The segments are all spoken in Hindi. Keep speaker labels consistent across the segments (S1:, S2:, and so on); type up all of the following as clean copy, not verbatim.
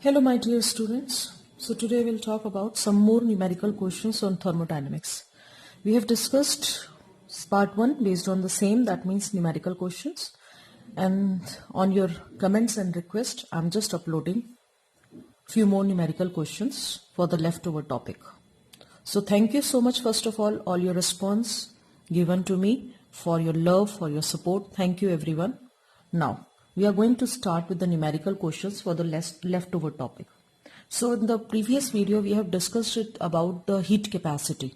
S1: Hello my dear students. So today we'll talk about some more numerical questions on thermodynamics. We have discussed part 1 based on the same, that means numerical questions, and on your comments and request I'm just uploading few more numerical questions for the leftover topic. So thank you so much first of all your response given to me, for your love, for your support. Thank you everyone. Now we are going to start with the numerical questions for the leftover topic. So in the previous video we have discussed it about the heat capacity.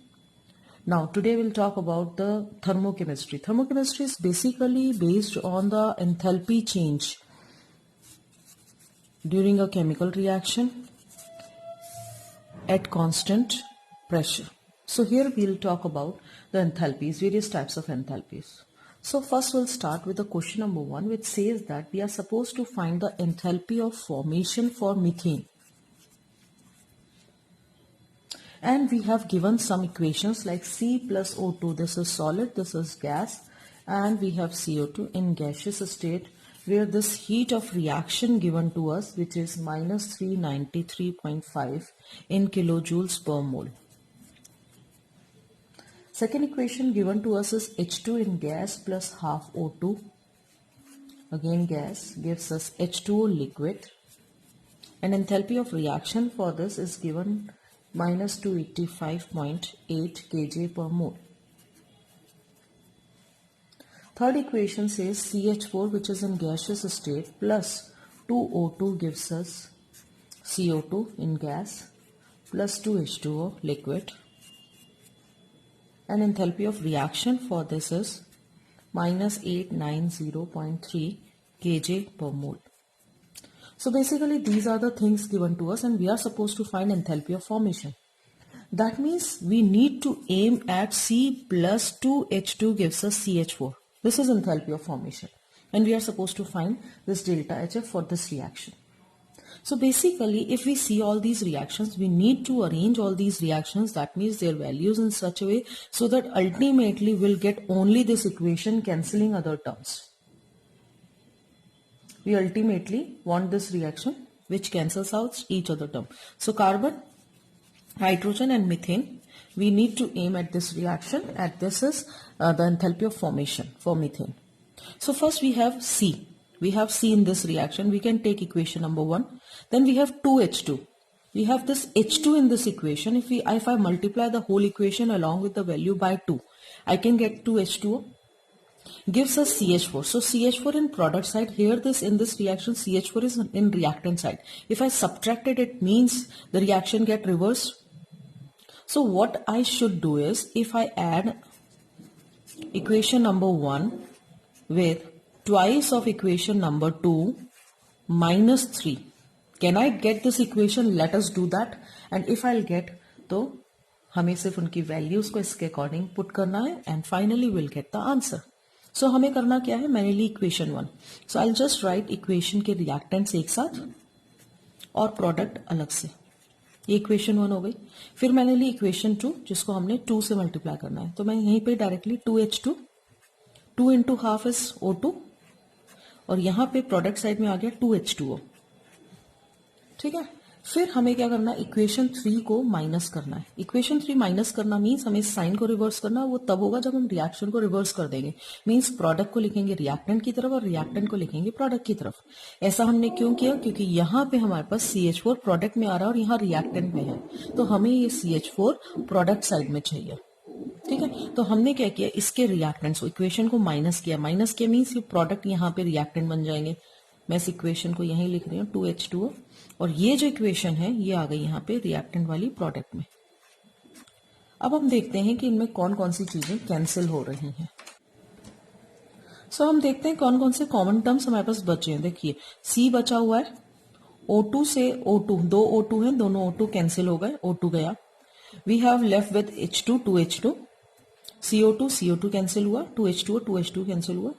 S1: Now today we'll talk about the thermochemistry. Thermochemistry is basically based on the enthalpy change during a chemical reaction at constant pressure. So here we'll talk about the enthalpies, various types of enthalpies. So first we'll start with the question number 1, which says that we are supposed to find the enthalpy of formation for methane. And we have given some equations like C plus O2, this is solid, this is gas, and we have CO2 in gaseous state, where this heat of reaction given to us, which is minus 393.5 in kilojoules per mole. Second equation given to us is H2 in gas plus half O2. Again gas gives us H2O liquid. And enthalpy of reaction for this is given minus 285.8 kJ per mole. Third equation says CH4, which is in gaseous state, plus 2O2 gives us CO2 in gas plus 2H2O liquid. And enthalpy of reaction for this is minus 890.3 kJ per mole. So basically these are the things given to us and we are supposed to find enthalpy of formation. That means we need to aim at C plus 2H2 gives us CH4. This is enthalpy of formation and we are supposed to find this delta HF for this reaction. So basically if we see all these reactions, we need to arrange all these reactions, that means their values in such a way so that ultimately we'll get only this equation cancelling other terms. We ultimately want this reaction which cancels out each other term. So carbon, hydrogen and methane, we need to aim at this reaction, and this is the enthalpy of formation for methane. So first we have C. We have C in this reaction. We can take equation number 1. Then we have 2H2. We have this H2 in this equation. If I multiply the whole equation along with the value by 2, I can get 2H2O. Gives us CH4. So CH4 in product side. Here in this reaction CH4 is in reactant side. If I subtracted it means the reaction get reversed. So what I should do is if I add equation number 1 with twice of equation number 2 minus 3. Can I get this equation? Let us do that. And if I'll get, तो हमें सिर्फ उनकी values को इसके according put करना है and finally we'll get the answer. So हमें करना क्या है? मैंने ली equation 1. So I'll just write equation के reactants एक साथ और product अलग से. ये equation 1 हो गई. फिर मैंने ली equation 2 जिसको हमने 2 से multiply करना है. तो मैं यहीं पे directly 2H2, 2 into half is O2 और यहाँ पे प्रोडक्ट साइड में आ गया 2H2O. ठीक है. फिर हमें क्या करना है? इक्वेशन 3 को माइनस करना है. इक्वेशन 3 माइनस करना मीन्स हमें साइन को रिवर्स करना. वो तब होगा जब हम रिएक्शन को रिवर्स कर देंगे. मीन्स प्रोडक्ट को लिखेंगे रिएक्टेंट की तरफ और रिएक्टेंट को लिखेंगे प्रोडक्ट की तरफ. ऐसा हमने क्यों किया? क्योंकि यहाँ पे हमारे पास CH4 प्रोडक्ट में आ रहा है और यहाँ रिएक्टेंट में है, तो हमें ये CH4 प्रोडक्ट साइड में चाहिए. ठीक है. तो हमने क्या किया? इसके रिएक्टेंट्स इक्वेशन को माइनस किया. माइनस किया मीन्स ये प्रोडक्ट यहाँ पे रिएक्टेंट बन जाएंगे. मैं इस इक्वेशन को यहीं लिख रही हूँ 2H2O और ये जो इक्वेशन है ये आ गई यहाँ पे रिएक्टेंट वाली प्रोडक्ट में. अब हम देखते हैं कि इनमें कौन कौन सी चीजें कैंसिल हो रही हैं. सो हम देखते हैं कौन कौन से कॉमन टर्म्स हमारे पास बचे हैं. देखिए C बचा हुआ है. O2 से O2, 2 O2 है, दोनों O2 कैंसिल हो गए, O2 गया. We have left with H2, 2H2, CO2, CO2 cancel हुआ, 2H2O, 2H2 कैंसिल हुआ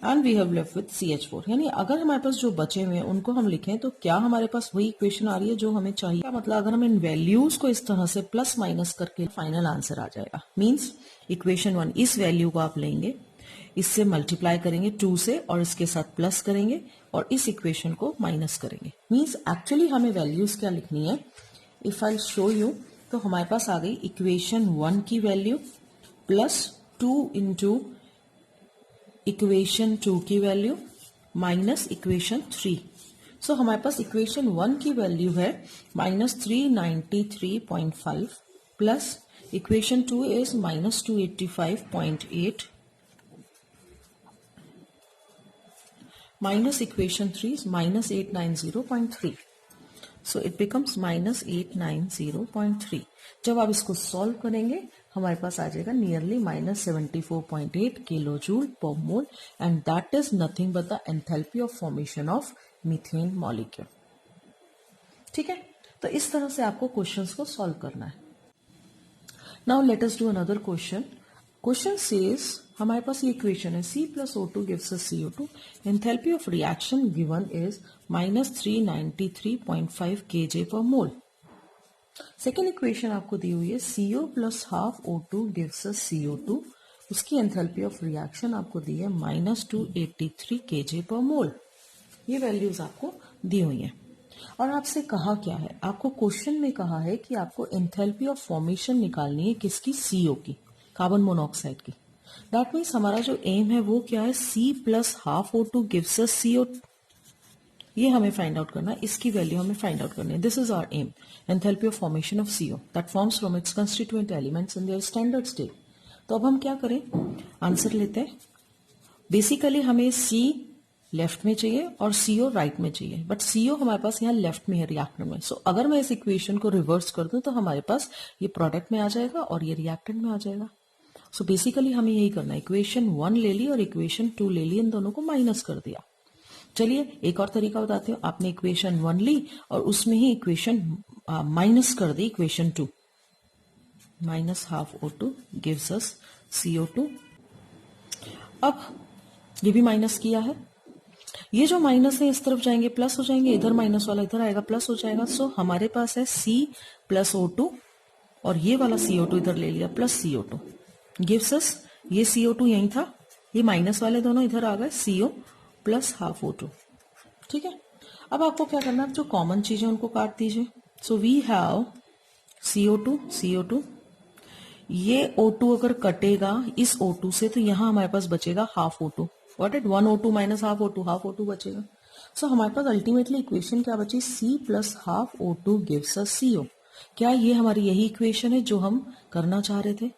S1: and we have left with CH4. यानी अगर हमारे पास जो बचे हुए हैं उनको हम लिखें तो क्या हमारे पास वही इक्वेशन आ रही है जो हमें चाहिए. क्या मतलब अगर हम इन वैल्यूज को इस तरह से प्लस माइनस करके फाइनल आंसर आ जाएगा. मींस इक्वेशन 1 इस वैल्यू को आप लेंगे, इससे मल्टीप्लाई करेंगे 2 से और इसके साथ प्लस करेंगे और इस इक्वेशन को माइनस करेंगे। मींस एक्चुअली हमें वैल्यूज क्या लिखनी है, इफ आई शो यू, तो हमारे पास आ गई इक्वेशन 1 की वैल्यू प्लस 2 इंटू इक्वेशन 2 की वैल्यू माइनस इक्वेशन 3। सो हमारे पास इक्वेशन 1 की वैल्यू है minus 393.5 plus equation 2 is minus 285.8 minus equation 3 is minus 890.3. So it becomes minus 890.3. जब आप इसको सॉल्व करेंगे हमारे पास आ जाएगा नियरली माइनस 74.8 किलो जूल पर mole and that is nothing but the enthalpy of formation of methane molecule. ठीक है, तो इस तरह से आपको क्वेश्चंस को सॉल्व करना है। Now let us do another question. Question says हमारे पास ये इक्वेशन है C plus O2 gives us CO2. Enthalpy of reaction given is minus 393.5 kJ per mole. Second equation आपको दी हुई है CO plus half O2 gives us CO2. उसकी एंथैल्पी ऑफ रिएक्शन आपको दी है minus 283 kJ per mole. ये वैल्यूज आपको दी हुई है और आपसे कहा क्या है, आपको क्वेश्चन में कहा है कि आपको एंथैल्पी ऑफ फॉर्मेशन निकालनी है किसकी, CO की, कार्बन मोनोऑक्साइड की। दैट मीन्स हमारा जो एम है वो क्या है, C plus half O2 gives अस CO। ये हमें फाइंड आउट करना है, इसकी वैल्यू हमें फाइंड आउट करनी है। This is our M, enthalpy of formation of CO that forms from its constituent elements in their standard state. तो अब हम क्या करें, आंसर लेते हैं। बेसिकली हमें C लेफ्ट में चाहिए और CO राइट में चाहिए, बट CO हमारे पास यहाँ लेफ्ट में है रिएक्टर में। सो अगर मैं इस इक्वेशन को रिवर्स कर दूं तो हमारे पास ये प्रोडक्ट में आ जाएगा और ये रिएक्टेंट में आ जाएगा। सो बेसिकली हमें यही करना है, इक्वेशन 1 ले ली और इक्वेशन 2 ले ली, इन दोनों को माइनस कर दिया। चलिए एक और तरीका बताते हो, आपने इक्वेशन 1 ली और उसमें ही इक्वेशन माइनस कर दी, equation 2 minus half O2 gives us CO2। अब ये भी माइनस किया है, ये जो माइनस है इस तरफ जाएंगे प्लस हो जाएंगे, इधर माइनस वाला इधर आएगा प्लस हो जाएगा। सो हमारे पास है C प्लस O2 और ये वाला CO2 इधर ले लिया प्लस CO2 गिव्स अस, ये CO2 यही था, ये माइनस वाले दोनों इधर आ गए, CO प्लस हाफ O2। ठीक है, अब आपको क्या करना है, जो कॉमन चीज है उनको काट दीजिए। सो वी हैव CO2, ये O2 अगर कटेगा इस O2 से तो यहां हमारे पास बचेगा half O2। What it 1 O2 minus half O2 बचेगा। सो हमारे पास अल्टीमेटली इक्वेशन क्या बची, C plus half O2 gives अस CO। क्या ये हमारी यही इक्वेशन है जो हम करना चाह रहे थे?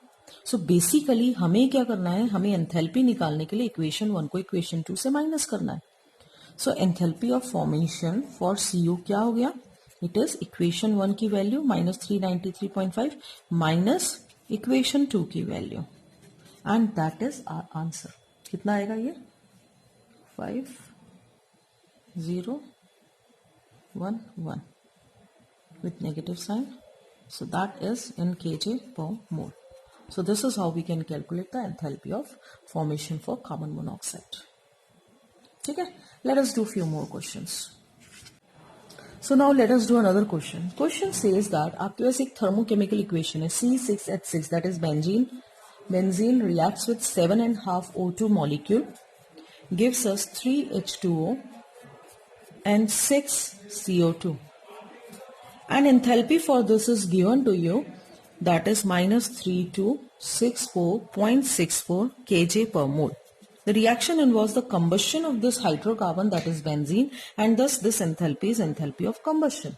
S1: सो बेसिकली हमें क्या करना है, हमें एंथैल्पी निकालने के लिए इक्वेशन 1 को इक्वेशन 2 से माइनस करना है। So enthalpy of formation for CO क्या हो गया, इट इज इक्वेशन 1 की वैल्यू माइनस 393.5 माइनस इक्वेशन 2 की value and that is our answer. कितना आएगा ये 5011 with negative sign. So that is in kJ per mole. So this is how we can calculate the enthalpy of formation for carbon monoxide. ठीक है, let us do few more questions. So now let us do another question. Question says that आपके पास एक thermochemical equation है C6H6 that is benzene. Benzene reacts with 7.5 O2 molecule gives us 3 H2O and 6 CO2. And enthalpy for this is given to you, that is minus 3264.64 kJ per mole. The reaction involves the combustion of this hydrocarbon that is benzene and thus this enthalpy is enthalpy of combustion.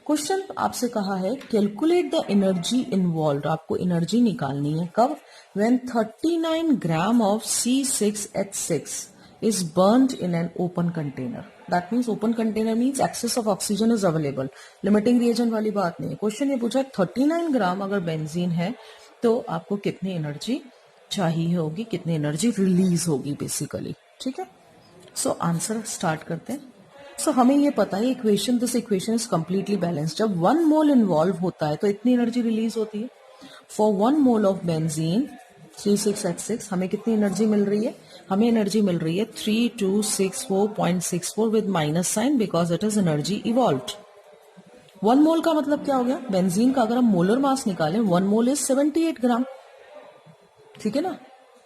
S1: Question आपसे कहा है कैलकुलेट द एनर्जी इन्वॉल्व, आपको एनर्जी निकालनी है कब, when 39 gram of C6H6 is burnt in an open container. That means open container means excess of oxygen is available. Limiting reagent वाली बात नहीं है। क्वेश्चन ये पूछा 39 ग्राम अगर बेंजीन है तो आपको कितनी एनर्जी चाहिए होगी, कितनी एनर्जी रिलीज होगी बेसिकली। ठीक है, सो आंसर स्टार्ट करते हैं। सो हमें ये पता है equation, this equation is completely balanced. जब 1 मोल इन्वॉल्व होता है तो इतनी एनर्जी रिलीज होती है। For 1 mole of benzene C6H6 हमें कितनी एनर्जी मिल रही है, हमें एनर्जी मिल रही है 3264.64 विद minus sign because it is energy evolved. 1 mole का मतलब क्या हो गया, बेंजीन का अगर हम मोलर मास निकालें 1 मोल इज 78 ग्राम। ठीक है ना,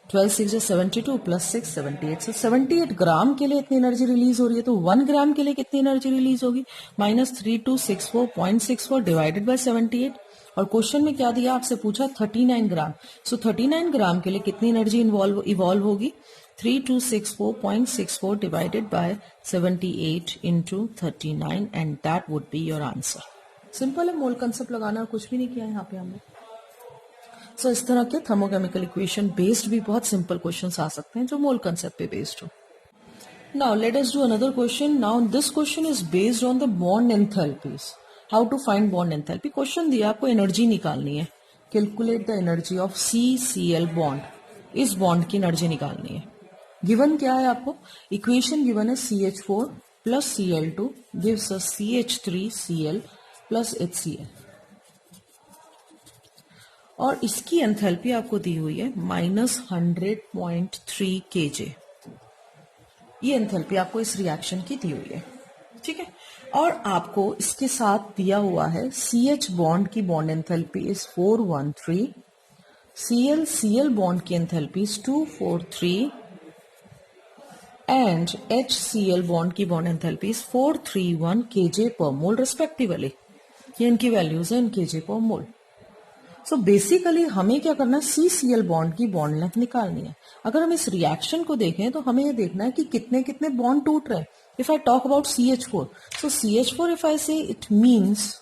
S1: 12 6 72 प्लस 6 78, so 78 ग्राम के लिए इतनी एनर्जी रिलीज हो रही है, तो 1 ग्राम के लिए कितनी एनर्जी रिलीज होगी? -3264.64 डिवाइडेड बाय 78। और क्वेश्चन में क्या दिया, आपसे पूछा 39 ग्राम, सो 39 ग्राम के लिए कितनी एनर्जी इवॉल्व होगी? 3264.64 divided by 78 into 39 and that would be your answer. Simple है, मोल कंसेप्ट लगाना, कुछ भी नहीं किया यहाँ पे हमने। सो इस तरह के थर्मोकेमिकल इक्वेशन बेस्ड भी बहुत सिंपल क्वेश्चंस आ सकते हैं जो मोल कंसेप्ट पे बेस्ड हो। Now let us do another question. Now this question is based on the bond enthalpies. How to find bond enthalpy. Question दिया आपको एनर्जी निकालनी है, calculate the energy of CCl bond, इस बॉन्ड की एनर्जी निकालनी है। गिवन क्या है आपको, इक्वेशन गिवन है CH4 plus Cl2 gives us CH3Cl plus HCl, और इसकी एंथैल्पी आपको दी हुई है -100.3 kJ। ये एंथैल्पी आपको इस रिएक्शन की दी हुई है, ठीक है। और आपको इसके साथ दिया हुआ है CH बॉन्ड की bond enthalpy is 413, Cl bond की enthalpy is 243 and HCl bond की बॉन्ड एंथैल्पी इज 431 kJ पर मोल रिस्पेक्टिवली। ये इनकी वैल्यूज है इन kJ पर मोल। सो बेसिकली हमें क्या करना है, CCl बॉन्ड की बॉन्ड लेंथ निकालनी है। अगर हम इस रिएक्शन को देखें तो हमें ये देखना है कि कितने कितने बॉन्ड टूट रहे हैं। If I talk about CH4, so CH4 if I say it means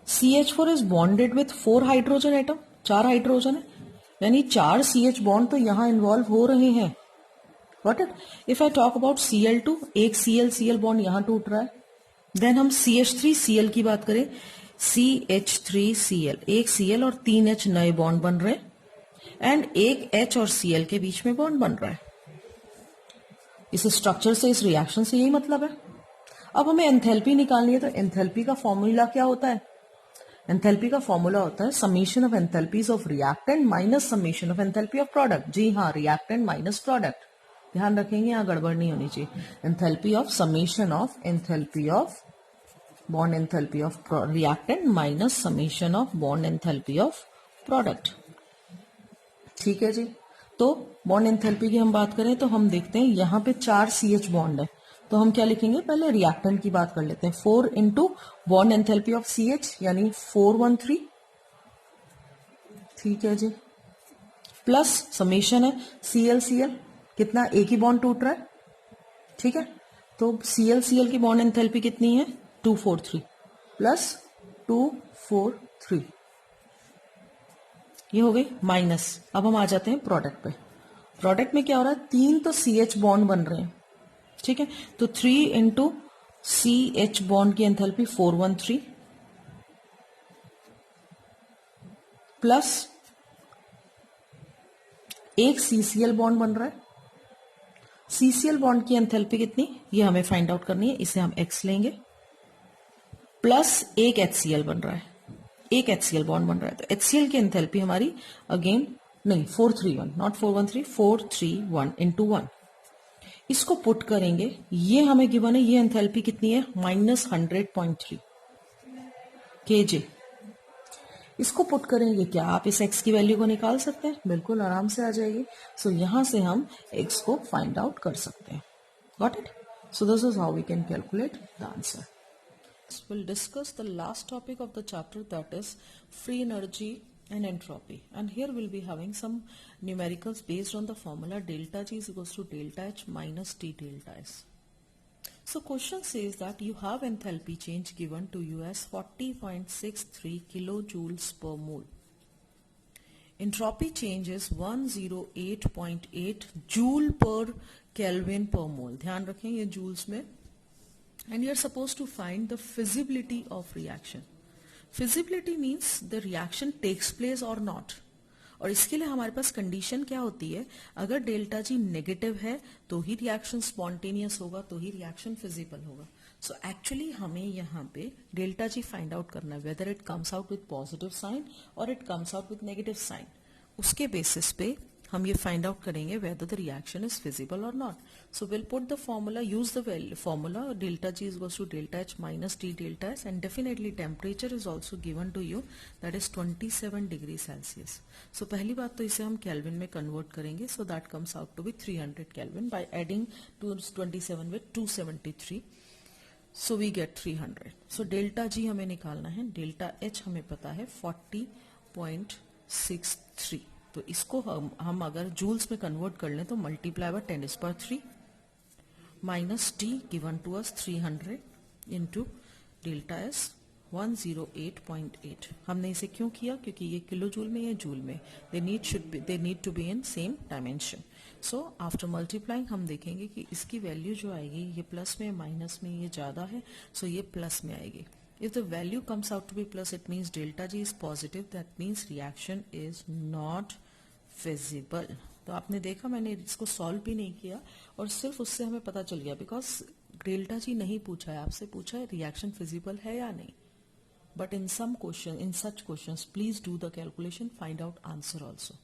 S1: CH4 is bonded with 4 hydrogen atom, 4 hydrogen है, यानी 4 CH बॉन्ड तो यहां इन्वॉल्व हो रहे हैं। Got it? If I talk about Cl2, एक Cl बॉन्ड यहां टूट रहा है। देन हम CH3Cl की बात करें, CH3Cl, एक Cl और 3 H नए बॉन्ड बन रहे हैं एंड एक H और Cl के बीच में बॉन्ड बन रहा है। इस स्ट्रक्चर से, इस रिएक्शन से यही मतलब है। अब हमें एंथैल्पी निकालनी है, तो एंथैल्पी का फॉर्मूला क्या होता है? एंथैल्पी का फॉर्मूला होता है summation of enthalpies of reactant minus summation of enthalpy of product. जी हाँ, रिएक्टेंट माइनस प्रोडक्ट, ध्यान रखेंगे, यहां गड़बड़ नहीं होनी चाहिए। Enthalpy of summation of enthalpy of bond enthalpy of reactant minus summation of bond enthalpy of product, ठीक है जी। तो बॉन्ड एंथैल्पी की हम बात करें तो हम देखते हैं यहां पे 4 CH बॉन्ड है, तो हम क्या लिखेंगे, पहले रिएक्टेंट की बात कर लेते हैं। 4 into bond enthalpy of CH यानी 413, ठीक है जी, प्लस समेशन है Cl कितना, एक ही बॉन्ड टूट रहा है, ठीक है। तो Cl की बॉन्ड एंथैल्पी कितनी है, 243 प्लस 243, ये हो गई माइनस। अब हम आ जाते हैं प्रोडक्ट पे। प्रोडक्ट में क्या हो रहा है, 3 तो CH बॉन्ड बन रहे हैं, ठीक है। तो 3 इंटू CH बॉन्ड की एंथैल्पी 413 प्लस एक CCl बॉन्ड बन रहा है। CCl बॉन्ड की एंथैल्पी कितनी, ये हमें फाइंड आउट करनी है, इसे हम X लेंगे, प्लस एक HCl बन रहा है, एक HCl बॉन्ड बन रहा है। तो HCl की एंथैल्पी हमारी अगेन नहीं 431, नॉट 413, 431 इंटू 1। इसको पुट करेंगे, ये हमें गिवन है, ये एंथैल्पी कितनी है, -100.3 kJ। इसको पुट करेंगे, क्या आप इस x की वैल्यू को निकाल सकते हैं? बिल्कुल आराम से आ जाएगी। सो यहां से हम x को फाइंड आउट कर सकते हैं। Got it? So this is how we can calculate the answer. We'll discuss the last topic of the chapter, that is free energy and entropy, and here we'll be having some numericals based on the formula delta G is equals to delta H minus T delta S. So question says that you have enthalpy change given to you as 40.63 kilojoules per mole. Entropy change is 108.8 joule per Kelvin per mole. ध्यान रखें ये joules में। And you are supposed to find the feasibility of reaction. Feasibility means the reaction takes place or not. और इसके लिए हमारे पास कंडीशन क्या होती है, अगर डेल्टा जी नेगेटिव है तो ही रिएक्शन स्पॉन्टेनियस होगा, तो ही रिएक्शन फिजिबल होगा। सो एक्चुअली हमें यहाँ पे डेल्टा जी फाइंड आउट करना है, whether it comes out with positive sign और it comes out with negative sign. उसके बेसिस पे हम ये फाइंड आउट करेंगे whether the reaction is feasible or not. So we'll put the formula, use the formula delta G is equals to delta H minus T delta S, and definitely temperature is also given to you, that is 27 degree Celsius. So पहली बात तो इसे हम केल्विन में कन्वर्ट करेंगे, so that comes out to be 300 Kelvin by adding 27 with 273. So we get 300. So delta G हमें निकालना है, delta H हमें पता है 40.63. तो इसको हम अगर जूल्स में कन्वर्ट कर लें तो multiply by 10⁻³ minus T given to us 300 into delta S 108.8. हमने इसे क्यों किया? क्योंकि ये किलो जूल में या जूल में, they need to be in same dimension. So after multiplying हम देखेंगे कि इसकी वैल्यू जो आएगी ये प्लस में माइनस में ये ज्यादा है, सो ये प्लस में आएगी. If the value comes out to be plus, it means delta G is positive. That means reaction is not feasible. तो आपने देखा मैंने इसको सॉल्व भी नहीं किया और सिर्फ उससे हमें पता चल गया, बिकॉज डेल्टा जी नहीं पूछा है, आपसे पूछा है रिएक्शन फिजिबल है या नहीं. But in some question, in such questions, please do the calculation, find out answer also.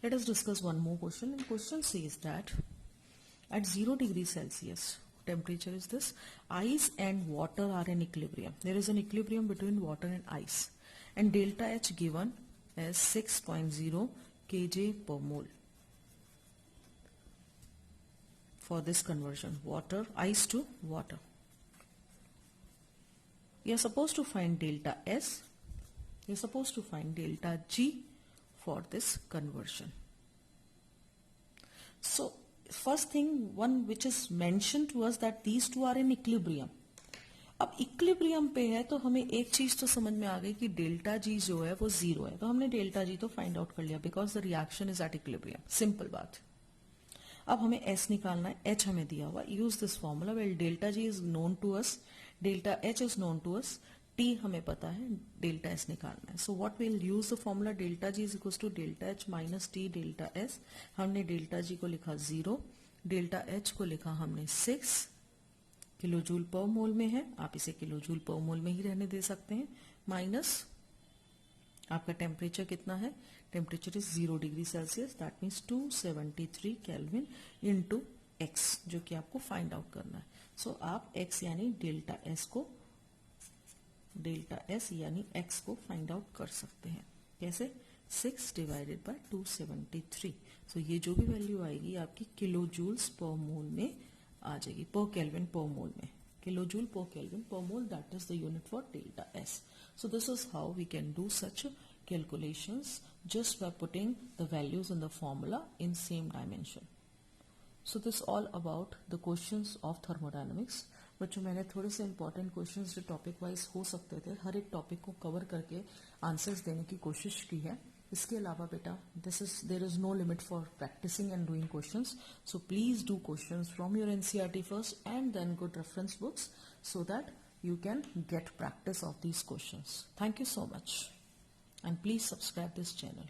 S1: Let us discuss one more question. And question says that at 0 degrees Celsius, temperature is this, ice and water are in equilibrium. There is an equilibrium between water and ice. And delta H given as 6.0 kJ per mole. For this conversion, water, ice to water. You are supposed to find delta S, you are supposed to find delta G for this conversion. So first thing, one which is mentioned to us, that these two are in equilibrium. अब इक्विलिब्रियम पे है तो हमें एक चीज तो समझ में आ गई कि डेल्टा जी जो है वो 0 है, तो हमने डेल्टा जी तो फाइंड आउट कर लिया because the reaction is at equilibrium. Simple बात. अब हमें एस निकालना है, एच हमें दिया हुआ, use this formula. Well delta G is known to us, delta H is known to us, T हमें पता है, डेल्टा एस निकालना है. So what will use the formula, delta G is equal to delta H minus T delta S. हमने डेल्टा जी को लिखा 0, डेल्टा एच को लिखा हमने 6 किलो जूल पर मोल में है, आप इसे किलो जूल पर मोल में ही रहने दे सकते हैं, माइनस आपका टेम्परेचर कितना है, temperature is 0 degree Celsius, that means 273 kelvin into x, जो कि आपको फाइंड आउट करना है. सो आप एक्स यानी डेल्टा एस यानी एक्स को फाइंड आउट कर सकते हैं. कैसे? 6 डिवाइडेड बाय 273. सो ये जो भी वैल्यू आएगी आपकी किलो जूल्स पर मोल में आ जाएगी, पर केल्विन पर मोल में, किलो जूल पर केल्विन पर mole, that is the unit for delta S. So this is how we can do such calculations just by putting the values in the formula in same dimension. So this all about the questions of thermodynamics. बच्चों मैंने थोड़े से important questions जो topic wise हो सकते थे, हर एक topic को cover करके answers देने की कोशिश की है. इसके अलावा बेटा there is no limit for practicing and doing questions. So please do questions from your NCERT first and then good reference books so that you can get practice of these questions. Thank you so much and please subscribe this channel.